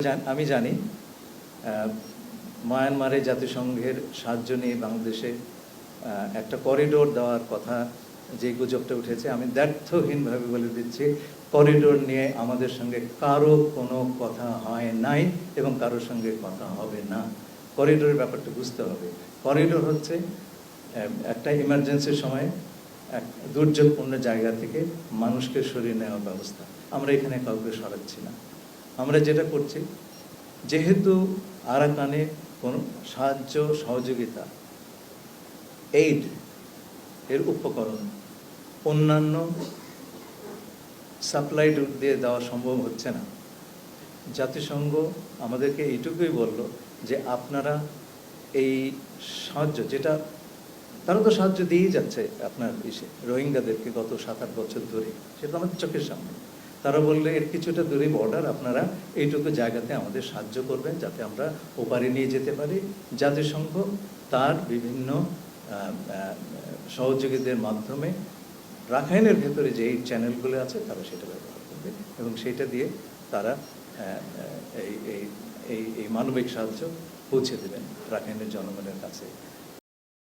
আমি জানি মায়ানমারে জাতিসংঘের সাহায্য নিয়ে বাংলাদেশে একটা করিডোর দেওয়ার কথা যে গুজবটা উঠেছে, আমি দ্ব্যর্থহীনভাবে বলে দিচ্ছি, করিডোর নিয়ে আমাদের সঙ্গে কারো কোনো কথা হয় নাই এবং কারোর সঙ্গে কথা হবে না। করিডোরের ব্যাপারটা বুঝতে হবে। করিডোর হচ্ছে একটা ইমার্জেন্সির সময় এক দুর্যোগপূর্ণ জায়গা থেকে মানুষকে সরিয়ে নেওয়ার ব্যবস্থা। আমরা এখানে কাউকে সরাচ্ছি না। আমরা যেটা করছি, যেহেতু আরাকানে কোনো সাহায্য সহযোগিতা এইড এর উপকরণ অন্যান্য সাপ্লাই দিয়ে দেওয়া সম্ভব হচ্ছে না, জাতিসংঘ আমাদেরকে এইটুকুই বলল যে আপনারা এই সাহায্য, যেটা তারা তো সাহায্য দিয়েই যাচ্ছে আপনার রোহিঙ্গাদেরকে গত 7-8 বছর ধরে, সেটা আমাদের চোখের সামনে। তারা বললে এর কিছুটা দূরে বর্ডার, আপনারা এইটুকু জায়গাতে আমাদের সাহায্য করবেন যাতে আমরা ওপারে নিয়ে যেতে পারি। জাতিসংঘ তার বিভিন্ন সহযোগীদের মাধ্যমে রাখাইনের ভেতরে যে এই চ্যানেলগুলো আছে তারা সেটা ব্যবহার করবে এবং সেটা দিয়ে তারা এই মানবিক সাহায্য পৌঁছে দেবেন রাখাইনের জনগণের কাছে।